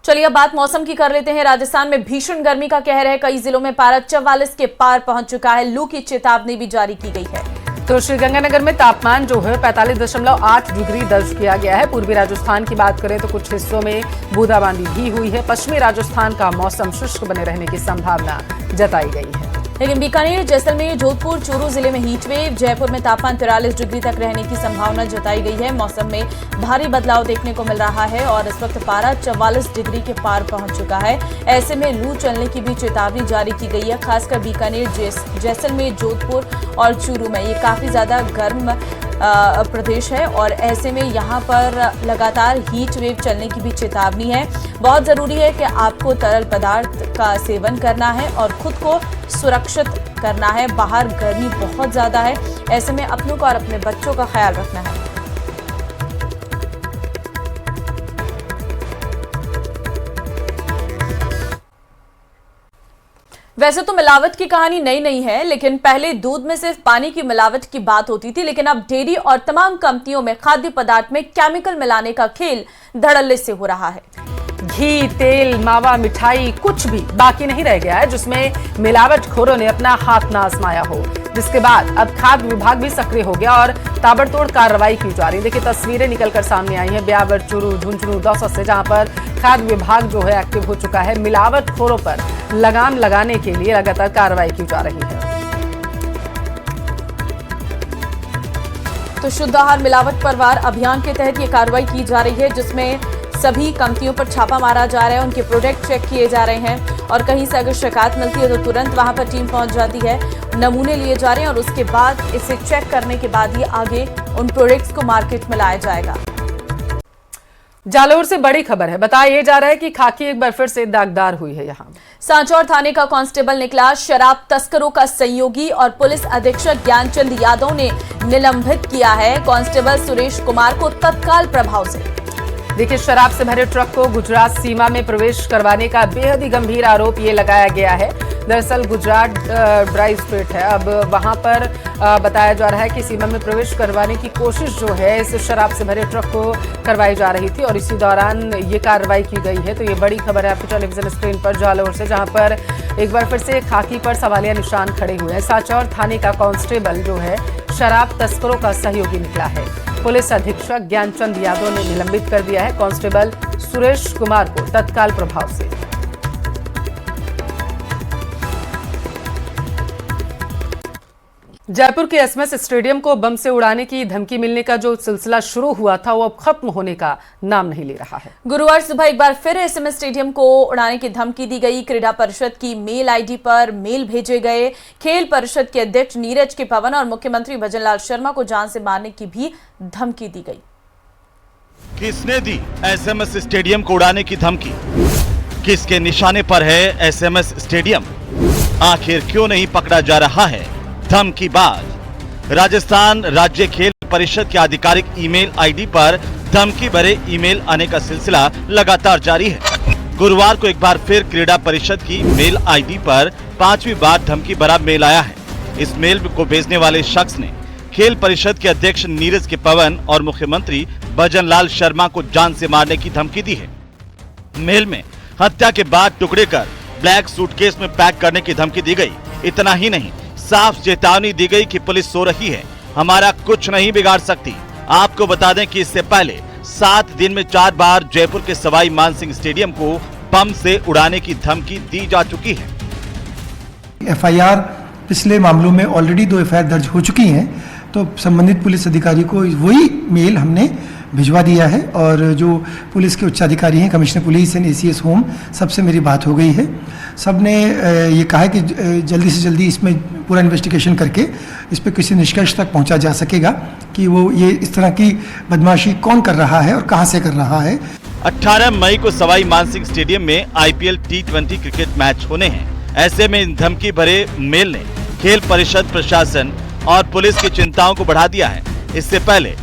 चलिए अब बात मौसम की कर लेते हैं। राजस्थान में भीषण गर्मी का कहर है। कई जिलों में पारा 44 के पार पहुंच चुका है। लू की चेतावनी भी जारी की गई है। तो श्रीगंगानगर में तापमान जो है 45.8 डिग्री दर्ज किया गया है। पूर्वी राजस्थान की बात करें तो कुछ हिस्सों में बूंदाबांदी भी हुई है। पश्चिमी राजस्थान का मौसम शुष्क बने रहने की संभावना जताई गई है। लेकिन बीकानेर, जैसलमेर, जोधपुर, चूरू जिले में हीट वेव, जयपुर में तापमान 43 डिग्री तक रहने की संभावना जताई गई है। मौसम में भारी बदलाव देखने को मिल रहा है और इस वक्त पारा 44 डिग्री के पार पहुंच चुका है। ऐसे में लू चलने की भी चेतावनी जारी की गई है। खासकर बीकानेर, जैसलमेर, जोधपुर और चूरू में ये काफी ज्यादा गर्म प्रदेश है और ऐसे में यहाँ पर लगातार हीट वेव चलने की भी चेतावनी है। बहुत जरूरी है कि आपको तरल पदार्थ का सेवन करना है और खुद को सुरक्षित करना है। बाहर गर्मी बहुत ज्यादा है, ऐसे में अपनों को और अपने बच्चों का ख्याल रखना है। वैसे तो मिलावट की कहानी नई नहीं है, लेकिन पहले दूध में सिर्फ पानी की मिलावट की बात होती थी, लेकिन अब डेयरी और तमाम कंपनियों में खाद्य पदार्थ में केमिकल मिलाने का खेल धड़ल्ले से हो रहा है। घी, तेल, मावा, मिठाई कुछ भी बाकी नहीं रह गया है जिसमें मिलावटखोरों ने अपना हाथ ना आजमाया हो, जिसके बाद अब खाद्य विभाग भी सक्रिय हो गया और ताबड़तोड़ कार्रवाई की जा रही है। देखिए तस्वीरें निकलकर सामने आई हैं ब्यावर, चूरू, झुंझुनू, दौसा से, जहां पर खाद्य विभाग जो है एक्टिव हो चुका है। मिलावटखोरों पर लगाम लगाने के लिए लगातार कार्रवाई की जा रही है। तो शुद्ध आहार मिलावट परवार अभियान के तहत ये कार्रवाई की जा रही है, जिसमें सभी कंपनियों पर छापा मारा जा रहा है, उनके प्रोडक्ट चेक किए जा रहे हैं और कहीं से अगर शिकायत मिलती है तो तुरंत वहां पर टीम पहुंच जाती है। नमूने लिए जा रहे हैं और उसके बाद इसे चेक करने के बाद ही आगे उन प्रोडक्ट्स को मार्केट में लाया जाएगा। जालौर से बड़ी खबर है। बताया जा रहा है कि खाकी एक बार फिर से दागदार हुई है। यहाँ सांचौर थाने का कांस्टेबल निकला शराब तस्करों का सहयोगी और पुलिस अधीक्षक ज्ञानचंद यादव ने निलंबित किया है कांस्टेबल सुरेश कुमार को तत्काल प्रभाव से। देखिए शराब से भरे ट्रक को गुजरात सीमा में प्रवेश करवाने का बेहद ही गंभीर आरोप ये लगाया गया है। दरअसल गुजरात ड्राई स्टेट है। अब वहां पर बताया जा रहा है कि सीमा में प्रवेश करवाने की कोशिश जो है इस शराब से भरे ट्रक को करवाई जा रही थी और इसी दौरान ये कार्रवाई की गई है। तो ये बड़ी खबर है आपकी टेलीविजन स्क्रीन पर जालौर से, जहां पर एक बार फिर से खाकी पर सवालिया निशान खड़े हुए हैं। सांचौर थाने का कांस्टेबल जो है शराब तस्करों का सहयोगी निकला है। पुलिस अधीक्षक ज्ञानचंद यादव ने निलंबित कर दिया है कांस्टेबल सुरेश कुमार को तत्काल प्रभाव से। जयपुर के एसएमएस स्टेडियम को बम से उड़ाने की धमकी मिलने का जो सिलसिला शुरू हुआ था वो अब खत्म होने का नाम नहीं ले रहा है। गुरुवार सुबह एक बार फिर एसएमएस स्टेडियम को उड़ाने की धमकी दी गई। क्रीडा परिषद की मेल आईडी पर मेल भेजे गए। खेल परिषद के अध्यक्ष नीरज के पवन और मुख्यमंत्री भजनलाल शर्मा को जान से मारने की भी धमकी दी गई। किसने दी एसएमएस स्टेडियम को उड़ाने की धमकी? किसके निशाने पर है एसएमएस स्टेडियम? आखिर क्यों नहीं पकड़ा जा रहा है धमकीबाज? राजस्थान राज्य खेल परिषद के आधिकारिक ईमेल आईडी पर धमकी भरे ईमेल आने का सिलसिला लगातार जारी है। गुरुवार को एक बार फिर क्रीडा परिषद की मेल आईडी पर 5वीं बार धमकी भरा मेल आया है। इस मेल को भेजने वाले शख्स ने खेल परिषद के अध्यक्ष नीरज के पवन और मुख्यमंत्री भजनलाल शर्मा को जान से मारने की धमकी दी है। मेल में हत्या के बाद टुकड़े कर ब्लैक सूटकेस में पैक करने की धमकी दी गई। इतना ही नहीं, साफ चेतावनी दी गई कि पुलिस सो रही है, हमारा कुछ नहीं बिगाड़ सकती। आपको बता दें कि इससे पहले 7 दिन में 4 बार जयपुर के सवाई मानसिंह स्टेडियम को बम से उड़ाने की धमकी दी जा चुकी है। एफआईआर पिछले मामलों में ऑलरेडी 2 एफआईआर दर्ज हो चुकी हैं, तो संबंधित पुलिस अधिकारी को वही मेल हमने भिजवा दिया है और जो पुलिस के उच्चाधिकारी हैं, commissioner police and ACS home, सबसे मेरी बात हो गई है। सब ने ये कहा है कि जल्दी से जल्दी इसमें पूरा इन्वेस्टिगेशन करके इस पर किसी निष्कर्ष तक पहुंचा जा सकेगा कि वो ये इस तरह की बदमाशी कौन कर रहा है और कहां से कर रहा है। 18 मई को सवाई मानसिंह स्टेडियम में आईपीएल T20 क्रिकेट मैच होने हैं। ऐसे में इन धमकी भरे मेल ने खेल परिषद, प्रशासन और पुलिस की चिंताओं को बढ़ा दिया है। इससे पहले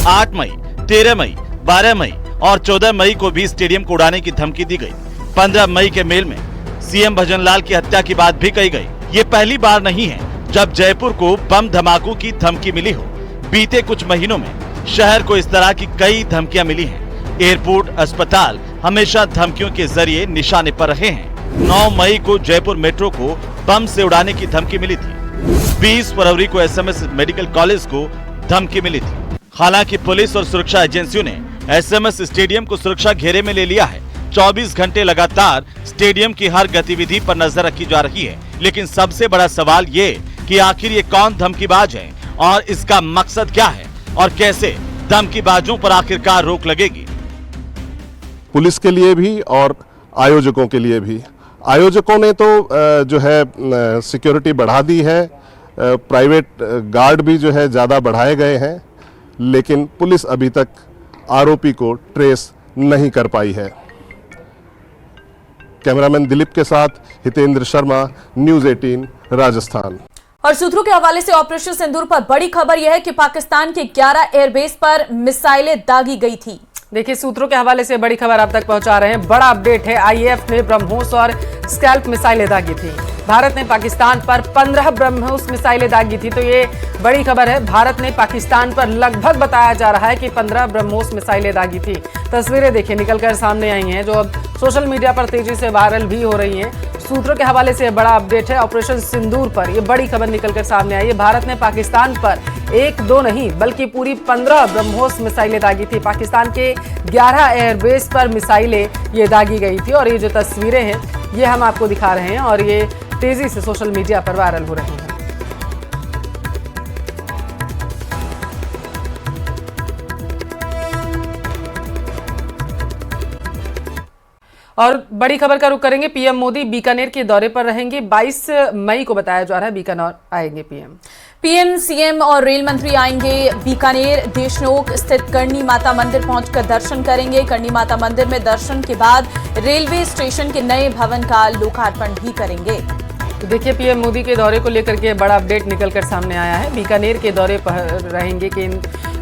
8 मई, 13 मई, 12 मई और 14 मई को भी स्टेडियम को उड़ाने की धमकी दी गई। 15 मई के मेल में सीएम भजनलाल की हत्या की बात भी कही गई। ये पहली बार नहीं है जब जयपुर को बम धमाकों की धमकी मिली हो। बीते कुछ महीनों में शहर को इस तरह की कई धमकियां मिली हैं। एयरपोर्ट, अस्पताल, हमेशा धमकियों के जरिए निशाने पर रहे हैं। 9 मई को जयपुर मेट्रो को बम से उड़ाने की धमकी मिली थी। 20 फरवरी को एसएमएस मेडिकल कॉलेज को धमकी मिली थी। हालांकि पुलिस और सुरक्षा एजेंसियों ने एसएमएस स्टेडियम को सुरक्षा घेरे में ले लिया है। 24 घंटे लगातार स्टेडियम की हर गतिविधि पर नजर रखी जा रही है। लेकिन सबसे बड़ा सवाल ये कि आखिर ये कौन धमकीबाज है और इसका मकसद क्या है और कैसे धमकीबाजों पर आखिरकार रोक लगेगी। पुलिस के लिए भी और आयोजकों के लिए भी। आयोजकों ने तो जो है सिक्योरिटी बढ़ा दी है, प्राइवेट गार्ड भी जो है ज़्यादा बढ़ाए गए हैं, लेकिन पुलिस अभी तक आरोपी को ट्रेस नहीं कर पाई है। कैमरामैन दिलीप के साथ हितेंद्र शर्मा, न्यूज़ 18 राजस्थान। और सूत्रों के हवाले से ऑपरेशन सिंदूर पर बड़ी खबर यह है कि पाकिस्तान के 11 एयरबेस पर मिसाइलें दागी गई थी। देखिए, सूत्रों के हवाले से बड़ी खबर आप तक पहुंचा रहे हैं। बड़ा अपडेट है, आईएएफ ने ब्रह्मोस और स्कैल्प मिसाइलें दागी थी। भारत ने पाकिस्तान पर 15 ब्रह्मोस मिसाइलें दागी थी। तो ये बड़ी खबर है, भारत ने पाकिस्तान पर लगभग बताया जा रहा है कि 15 ब्रह्मोस मिसाइलें दागी थी। तस्वीरें देखिए निकलकर सामने आई हैं, जो अब सोशल मीडिया पर तेजी से वायरल भी हो रही हैं। सूत्रों के हवाले से बड़ा अपडेट है, ऑपरेशन सिंदूर पर यह बड़ी खबर निकलकर सामने आई है। भारत ने पाकिस्तान पर 1-2 नहीं बल्कि पूरी 15 ब्रह्मोस मिसाइलें दागी थी। पाकिस्तान के 11 एयरबेस पर मिसाइलें ये दागी गई थी और ये जो तस्वीरें हैं ये हम आपको दिखा रहे हैं और ये तेजी से सोशल मीडिया पर वायरल हो रही हैं। और बड़ी खबर का रुख करेंगे, पीएम मोदी बीकानेर के दौरे पर रहेंगे। 22 मई को बताया जा रहा है बीकानेर आएंगे पीएम, सीएम और रेल मंत्री आएंगे बीकानेर। देशनोक स्थित करणी माता मंदिर पहुंचकर दर्शन करेंगे। करणी माता मंदिर में दर्शन के बाद रेलवे स्टेशन के नए भवन का लोकार्पण भी करेंगे। तो देखिए, पीएम मोदी के दौरे को लेकर के बड़ा अपडेट निकलकर सामने आया है। बीकानेर के दौरे पर रहेंगे कि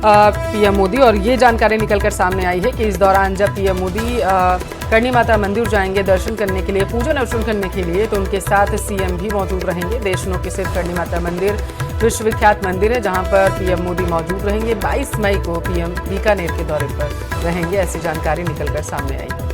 पीएम मोदी और ये जानकारी निकलकर सामने आई है कि इस दौरान जब पीएम मोदी करणी माता मंदिर जाएंगे दर्शन करने के लिए, पूजन अर्चन करने के लिए, तो उनके साथ सीएम भी मौजूद रहेंगे। देशनोक स्थित करणी माता मंदिर विश्वविख्यात मंदिर है जहां पर पीएम मोदी मौजूद रहेंगे। 22 मई को पीएम बीकानेर के दौरे पर रहेंगे, ऐसी जानकारी निकलकर सामने आई है।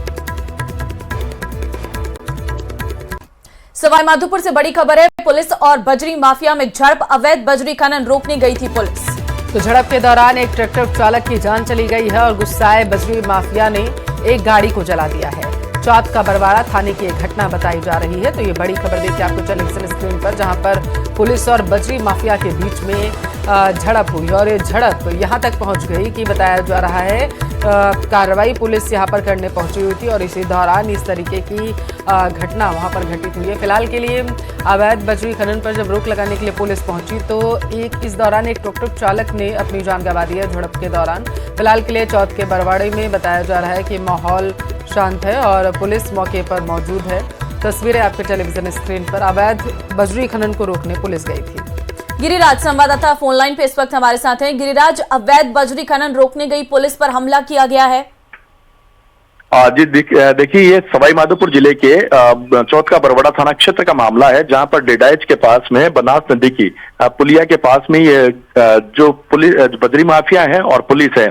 सवाईमाधोपुर से बड़ी खबर है, पुलिस और बजरी माफिया में झड़प। अवैध बजरी खनन रोकने गई थी पुलिस। तो झड़प के दौरान एक ट्रैक्टर चालक की जान चली गई है और गुस्साए बजरी माफिया ने एक गाड़ी को जला दिया है। चौथ का बरवाड़ा थाने की एक घटना बताई जा रही है। तो ये बड़ी खबर देखिए आपको टेलीविजन स्क्रीन पर, जहां पर पुलिस और बजरी माफिया के बीच में झड़प हुई और ये झड़प यहां तक पहुंच गई कि बताया जा रहा है कार्रवाई पुलिस यहां पर करने पहुंची हुई थी और इसी दौरान इस तरीके की घटना वहां पर घटित हुई है। फिलहाल के लिए अवैध बजरी खनन पर जब रोक लगाने के लिए पुलिस पहुंची तो इस दौरान एक टुक टुक चालक ने अपनी जान गंवा दी है झड़प के दौरान। फिलहाल के लिए चौथ के बरवाड़े में बताया जा रहा है कि माहौल शांत है और पुलिस मौके पर मौजूद है। तस्वीरें आपके टेलीविजन स्क्रीन पर। अवैध बजरी खनन को रोकने पुलिस गई थी। गिरिराज संवाददाता फोन लाइन पे इस वक्त हमारे साथ हैं। गिरिराज, अवैध बजरी खनन रोकने गई पुलिस पर हमला किया गया है। जी देखिए, ये सवाईमाधोपुर जिले के चौथ का बरवाड़ा थाना क्षेत्र का मामला है, जहां पर डेडाइच के पास में बनास नदी की पुलिया के पास में ये जो पुलिस बजरी माफिया है और पुलिस है,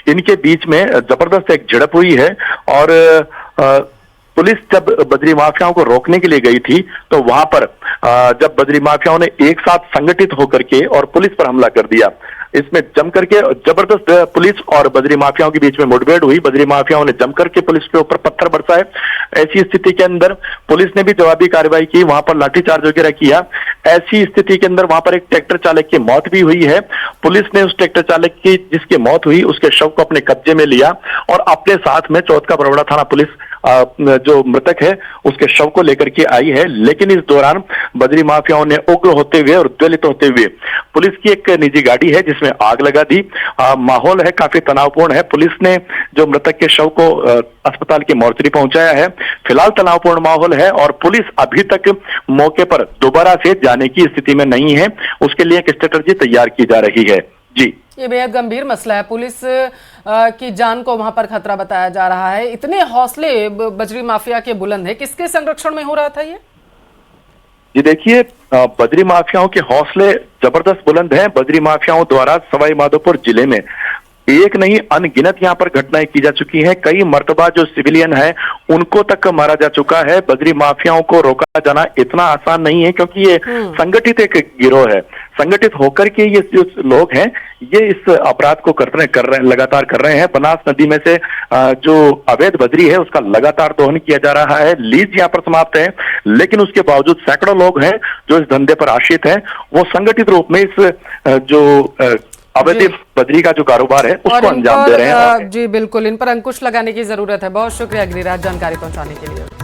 इनके बीच में जबरदस्त एक झड़प हुई है। और पुलिस जब बजरी माफियाओं को रोकने के लिए गई थी तो वहां पर जब बजरी माफियाओं ने एक साथ संगठित होकर के और पुलिस पर हमला कर दिया, इसमें जम करके जबरदस्त पुलिस और बजरी माफियाओं के बीच में मुठभेड़ हुई। बजरी माफियाओं ने जम करके पुलिस के ऊपर पत्थर बरसाए। ऐसी स्थिति के अंदर पुलिस ने भी जवाबी कार्रवाई की, वहां पर लाठीचार्ज वगैरह किया। ऐसी स्थिति के अंदर वहां पर एक ट्रैक्टर चालक की मौत भी हुई है। पुलिस ने उस ट्रैक्टर चालक की जिसकी मौत हुई उसके शव को अपने कब्जे में लिया और अपने साथ में चौथ का बरवाड़ा थाना पुलिस जो मृतक है उसके शव को लेकर के आई है। लेकिन इस दौरान बजरी माफियाओं ने उग्र होते हुए और ज्वलित होते हुए पुलिस की एक निजी गाड़ी है जिसमें आग लगा दी। माहौल है काफी तनावपूर्ण है। पुलिस ने जो मृतक के शव को अस्पताल की मोर्चरी पहुंचाया है। फिलहाल तनावपूर्ण माहौल है और पुलिस अभी तक मौके पर दोबारा से जाने की स्थिति में नहीं है। उसके लिए एक स्ट्रेटजी तैयार की जा रही है। जी, ये बेहद गंभीर मसला है। पुलिस की जान को वहां पर खतरा बताया जा रहा है। इतने हौसले बजरी माफिया के बुलंद है, किसके संरक्षण में हो रहा था ये? जी देखिए, बजरी माफियाओं के हौसले जबरदस्त बुलंद हैं। बजरी माफियाओं द्वारा सवाईमाधोपुर जिले में एक नहीं अनगिनत यहाँ पर घटनाएं की जा चुकी हैं। कई मर्तबा जो सिविलियन है उनको तक मारा जा चुका है। बजरी माफियाओं को रोका जाना इतना आसान नहीं है, क्योंकि ये संगठित एक गिरोह है। संगठित होकर के ये जो लोग हैं ये इस अपराध को लगातार कर रहे हैं। बनास नदी में से जो अवैध बजरी है उसका लगातार दोहन किया जा रहा है। लीज यहाँ पर समाप्त है, लेकिन उसके बावजूद सैकड़ों लोग हैं जो इस धंधे पर आश्रित हैं। वो संगठित रूप में इस जो अवैध बजरी का जो कारोबार है उसको अंजाम दे रहे हैं। जी बिल्कुल, इन पर अंकुश लगाने की जरूरत है। बहुत शुक्रिया गिरिराज जानकारी पहुंचाने के लिए।